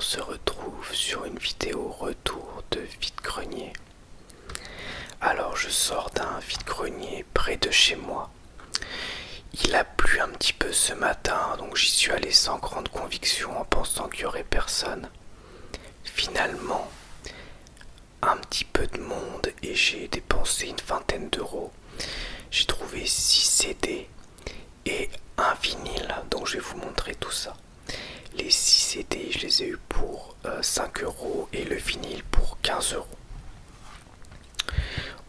on se retrouve sur une vidéo retour de vide-grenier. Alors je sors d'un vide-grenier près de chez moi. Il a plu un petit peu ce matin, donc j'y suis allé sans grande conviction en pensant qu'il n'y aurait personne. Finalement, un petit peu de monde et j'ai dépensé une vingtaine d'euros. J'ai trouvé 6 CD et un vinyle, donc je vais vous montrer tout ça. Les 6 CD, je les ai eu pour 5 euros et le vinyle pour 15 euros.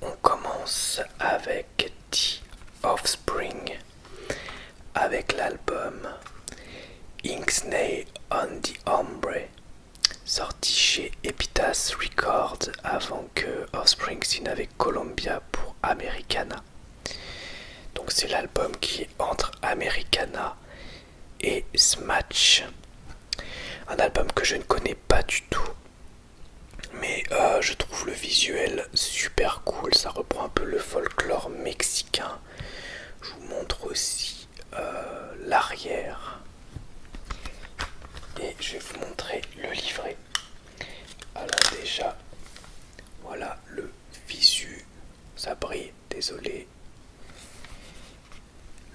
On commence avec The Offspring, avec l'album Ixnay on the Ombre, sorti chez Epitaph Records avant que Offspring signe avec Columbia pour Americana. Donc c'est l'album qui est entre Americana et Smash. Un album que je ne connais pas du tout, mais je trouve le visuel super cool. Ça reprend un peu le folklore mexicain. Je vous montre aussi l'arrière et je vais vous montrer le livret. Alors déjà, voilà le visu, ça brille, désolé.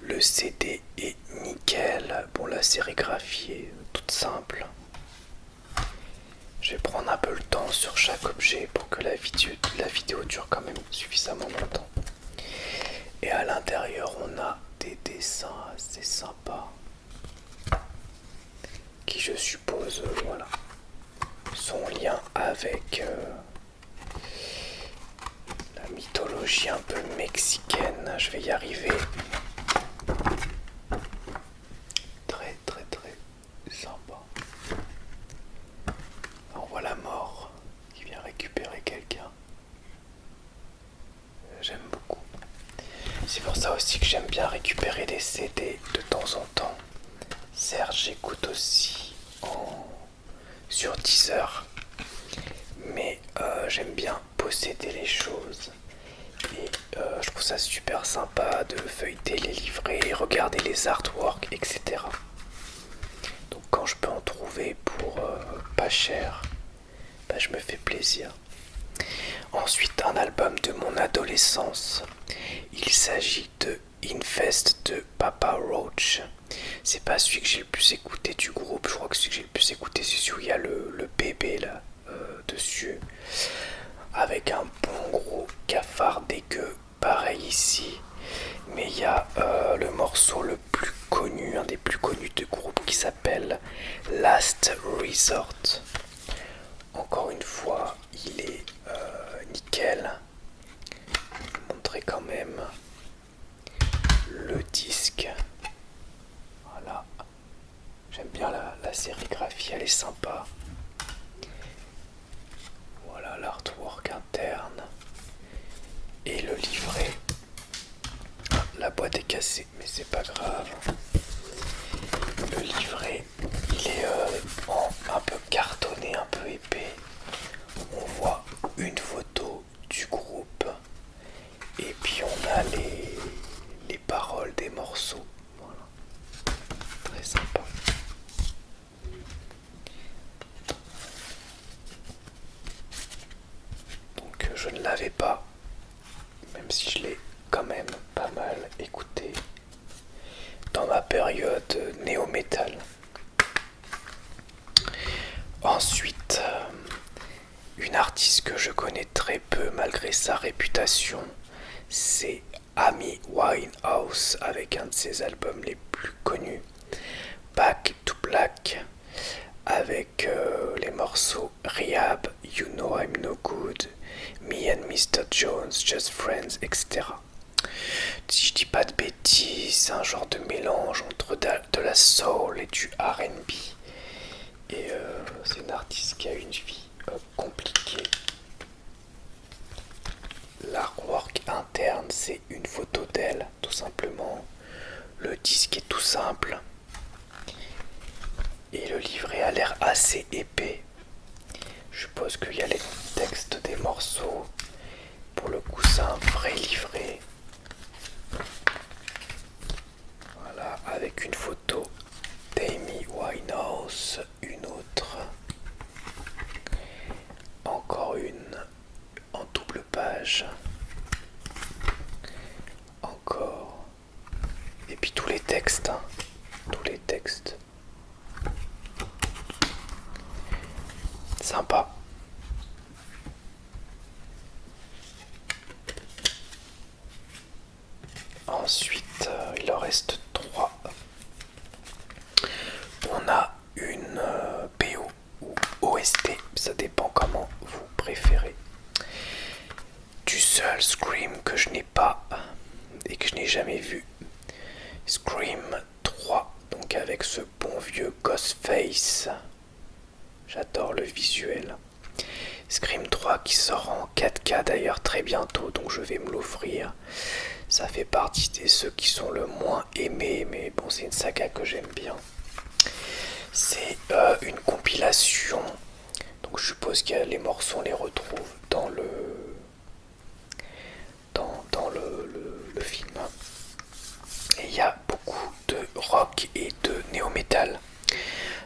Le CD est nickel. Bon, la sérigraphie est toute simple. Je vais prendre un peu le temps sur chaque objet pour que la vidéo dure quand même suffisamment longtemps. Et à l'intérieur, on a des dessins assez sympas qui, je suppose, voilà, sont en lien avec la mythologie un peu mexicaine. Je vais y arriver. Très sympa. On voit la mort qui vient récupérer quelqu'un. J'aime beaucoup. C'est pour ça aussi que j'aime bien récupérer des CD de temps en temps. Certes, j'écoute aussi sur Deezer, mais j'aime bien posséder les choses. Et je trouve ça super sympa de feuilleter les livrets, regarder les artworks, etc. Donc quand je peux en trouver pour pas cher, bah, je me fais plaisir. Ensuite, un album de mon adolescence. Il s'agit de Infest de Papa Roach. C'est pas celui que j'ai le plus écouté du groupe. Je crois que celui que j'ai le plus écouté, c'est celui où il y a le bébé là dessus, avec un bon gros cafard dégueu. Pareil ici. Mais il y a le morceau le plus connu, un des plus connus du groupe, qui s'appelle Last Resort. Encore une fois, il est nickel. Je vais vous montrer quand même le disque. Voilà. J'aime bien la sérigraphie, elle est sympa. Voilà l'artwork interne. Et le livret. La boîte est cassée, mais c'est pas grave. Le livret, il est un peu cartonné, un peu épais. On voit une photo du groupe et puis on a les paroles des morceaux. Voilà. Très sympa. Donc je ne l'avais pas, même si je l'ai quand même pas mal écouté dans ma période néo-metal. Ensuite, une artiste que je connais très peu malgré sa réputation, c'est Amy Winehouse avec un de ses albums les plus connus, Back to Black, avec les morceaux Rehab, You Know I'm No Good, Me and Mr. Jones, Just Friends, etc. Si je dis pas de bêtises, c'est un genre de mélange entre de la soul et du R&B. Et c'est une artiste qui a une vie compliquée. L'artwork interne, c'est une photo d'elle, tout simplement. Le disque est tout simple. Et le livret a l'air assez épais. Je suppose qu'il y a les textes des morceaux. Pour le coup, c'est un vrai livret. Voilà, avec une photo d'Amy Winehouse, une autre Sympa. Ensuite, il en reste 3. On a une BO ou OST, ça dépend comment vous préférez. Du seul Scream que je n'ai pas et que je n'ai jamais vu. Scream 3, donc avec ce bon vieux Ghostface. J'adore le visuel. Scream 3 qui sort en 4K d'ailleurs très bientôt, donc je vais me l'offrir. Ça fait partie de ceux qui sont le moins aimés, mais bon, c'est une saga que j'aime bien. C'est une compilation, donc je suppose que les morceaux on les retrouve dans le film. Et il y a beaucoup de rock et de néo-metal.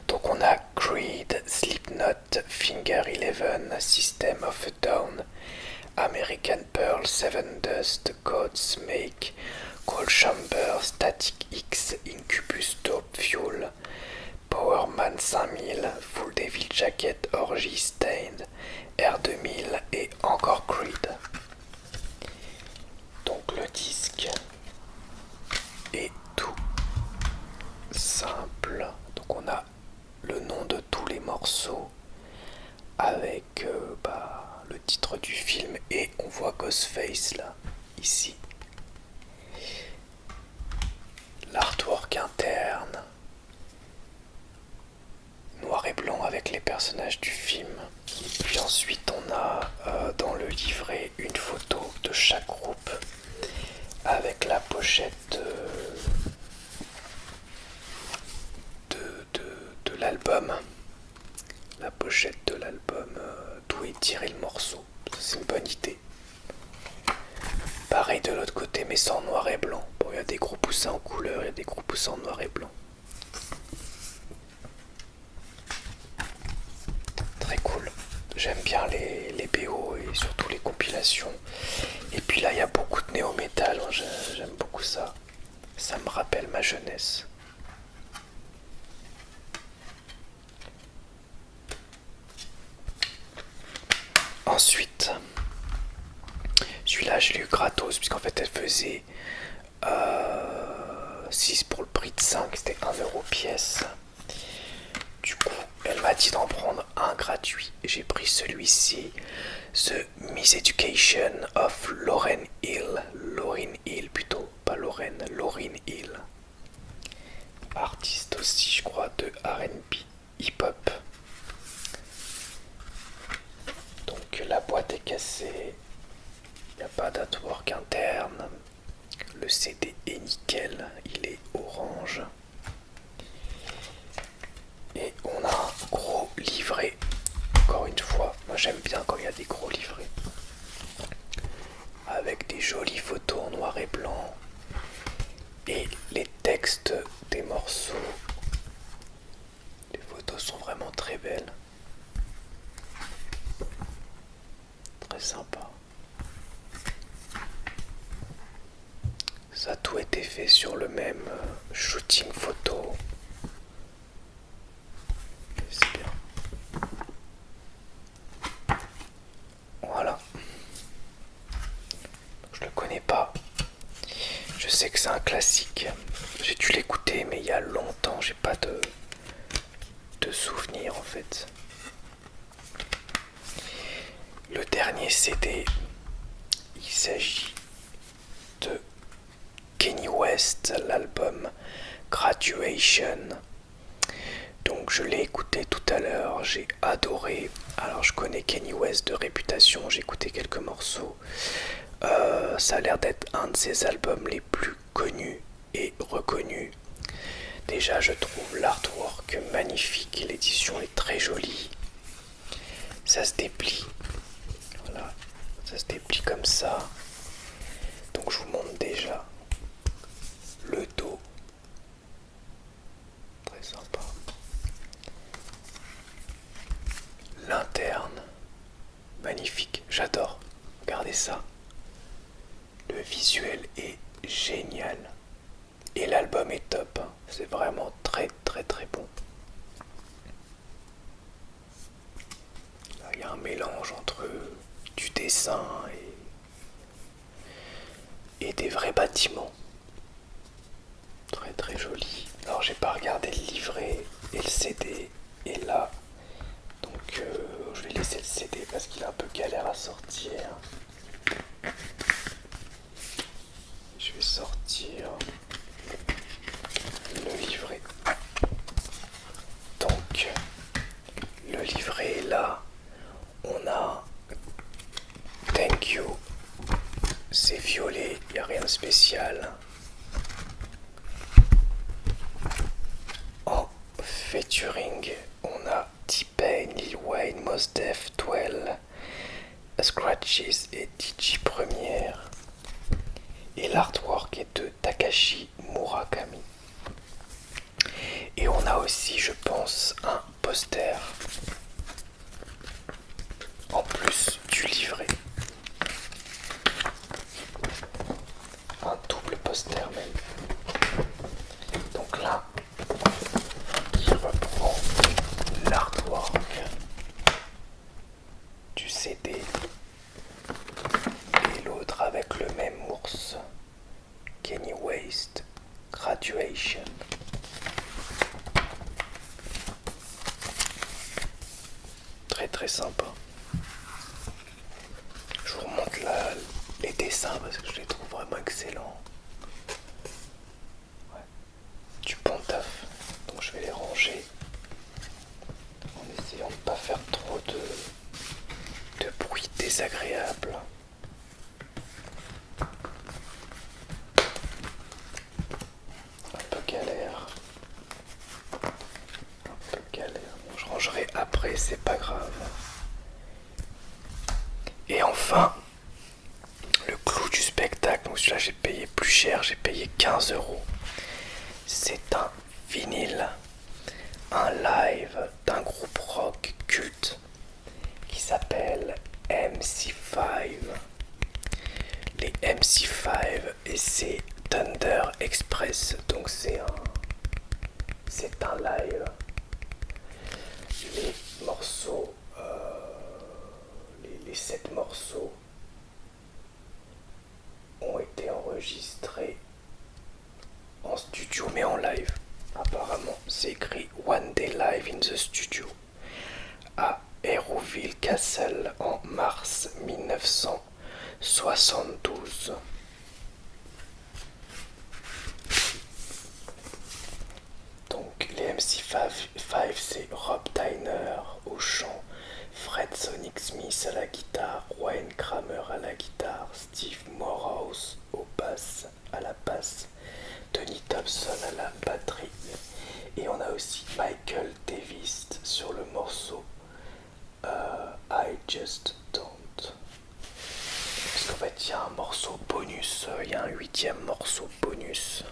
Donc on a Creed, Slipknot, Finger Eleven, System of a Down, American Pearl, Seven Dust, Godsmack, Cold Chamber, Static X, Incubus, Dope Fuel, Powerman 5000, Full Devil Jacket, Orgy Stained, R2000 et encore Creed. Donc le disque est tout simple. Donc on a le nom de tous les morceaux avec le titre du film et on voit Ghostface là, ici. L'artwork interne, noir et blanc avec les personnages du film. Et puis ensuite on a dans le livret une photo de chaque groupe avec la pochette de l'album. La pochette de l'album d'où est tiré le morceau. C'est une bonne idée. Pareil de l'autre côté mais sans noir et blanc. Bon, il y a des gros poussins en couleur, il y a des gros poussins en noir et blanc. Très cool. J'aime bien les BO et surtout les compilations. Et puis là il y a beaucoup de néo-metal, j'aime beaucoup ça. Ça me rappelle ma jeunesse. Ensuite, celui-là je l'ai eu gratos puisqu'en fait elle faisait 6 pour le prix de 5, c'était 1€ pièce. Du coup, elle m'a dit d'en prendre un gratuit. J'ai pris celui-ci, The Miseducation of Lauryn Hill. Lauryn Hill plutôt, pas Lauryn, Lauryn Hill. Artiste aussi, je crois, de R&B, hip-hop. Donc la boîte est cassée. Il n'y a pas d'artwork interne. Le CD est nickel, il est orange. Et on a un gros livret. Encore une fois, moi j'aime bien quand il y a des gros livrets. Avec des jolies photos en noir et blanc. Et les textes des morceaux. Les photos sont vraiment très belles. Très sympa. Ça a tout été fait sur le même shooting photo. C'est bien. Voilà. Je le connais pas. Je sais que c'est un classique. J'ai dû l'écouter mais il y a longtemps. J'ai pas de souvenirs en fait. Le dernier CD, il s'agit de Kanye West, l'album Graduation. Donc je l'ai écouté tout à l'heure, j'ai adoré. Alors je connais Kanye West de réputation, j'ai écouté quelques morceaux. Ça a l'air d'être un de ses albums les plus connus et reconnus. Déjà je trouve l'artwork magnifique, l'édition est très jolie. Ça se déplie. Voilà, ça se déplie comme ça. Donc je vous montre déjà le dos. Très sympa. L'interne. Magnifique, j'adore. Regardez ça. Le visuel est génial. Et l'album est top. C'est vraiment très très très bon. un mélange entre du dessin et des vrais bâtiments. Très très joli. Alors j'ai pas regardé le livret et le CD et là, donc je vais laisser le CD parce qu'il est un peu galère à sortir. Je vais sortir le livret. Donc le livret est là. On a Thank You. C'est violet, il n'y a rien de spécial. En featuring, on a T-Pain, Lil Wayne, Mos Def, 12, Scratches et DJ Première. Et l'artwork est de Takashi Murakami. Et on a aussi, je pense, un poster en plus du livret. Un double poster même. Donc là, qui reprend l'artwork du CD et l'autre avec le même ours, Kanye West, Graduation. Très très sympa. Je vous remonte les dessins parce que je les trouve vraiment excellents. Ouais. Du bon taf. Donc je vais les ranger en essayant de ne pas faire trop de bruit désagréable. Un peu galère. Un peu galère. Bon, je rangerai après, c'est pas grave. Et enfin, le clou du spectacle, donc celui-là j'ai payé plus cher, j'ai payé 15 €. C'est un vinyle, un live d'un groupe rock culte qui s'appelle MC5. Les MC5 et c'est Thunder Express, donc c'est un live. Les morceaux, les 7 morceaux ont été enregistrés en studio mais en live. Apparemment c'est écrit One Day Live in the Studio à Hérouville Castle en mars 1972. Donc les MC5 c'est Rob Tyner au chant, Fred Sonic Smith à la guitare, Wayne Kramer à la guitare, Steve Morehouse à la basse, Tony Thompson à la batterie. Et on a aussi Michael Davis sur le morceau I Just Don't. Parce qu'en fait il y a un morceau bonus, il y a un 8e morceau bonus.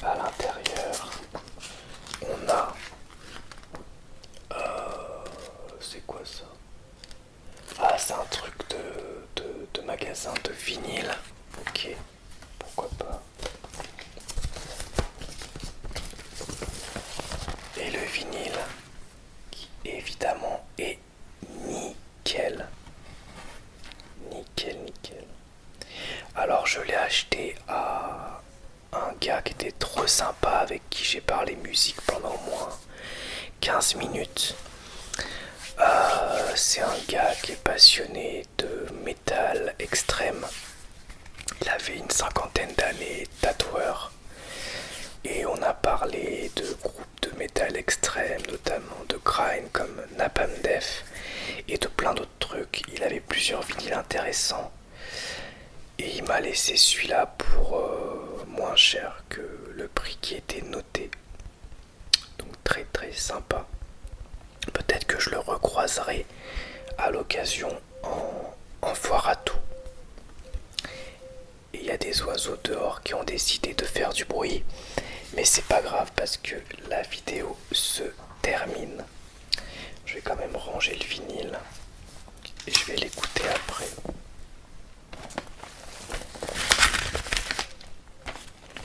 À l'intérieur, on a c'est quoi ça? Ah, c'est un truc de magasin de vinyle. Ok, pourquoi pas. Et le vinyle, qui évidemment est nickel. Nickel, nickel. Alors je l'ai acheté à un gars qui était trop sympa, avec qui j'ai parlé musique pendant au moins 15 minutes. C'est un gars qui est passionné de métal extrême. Il avait une 50aine d'années, tatoueur. Et on a parlé de groupes de métal extrême, notamment de grind comme Napalm Death et de plein d'autres trucs. Il avait plusieurs vinyles intéressants. Et il m'a laissé celui-là pour moins cher que le prix qui était noté. Donc très très sympa. Peut-être que je le recroiserai à l'occasion en foire à tout. Et il y a des oiseaux dehors qui ont décidé de faire du bruit. Mais c'est pas grave parce que la vidéo se termine. Je vais quand même ranger le vinyle et je vais l'écouter après.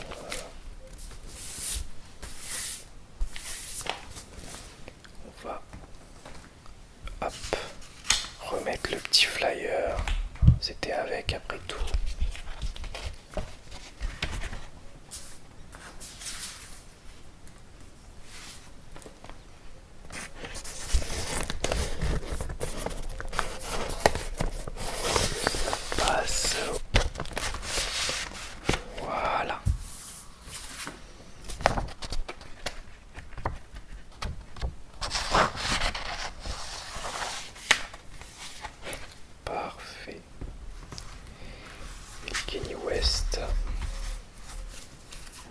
Voilà. On va petit flyer. C'était avec après tout. Passe. Voilà. Parfait. Et Kanye West,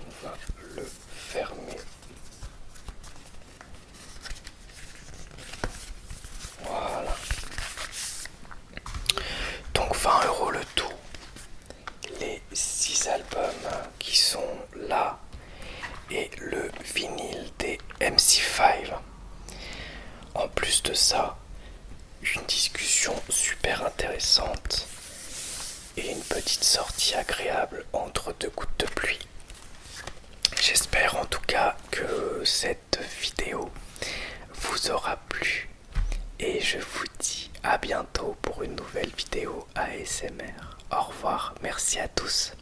on va le fermer. Voilà. Donc 20 € le tout. Les 6 albums qui sont là et le vinyle des MC5. En plus de ça, une discussion super intéressante et une petite sortie agréable entre deux gouttes de pluie. J'espère en tout cas que cette vidéo vous aura plu et je vous dis à bientôt pour une nouvelle vidéo ASMR. Au revoir, merci à tous.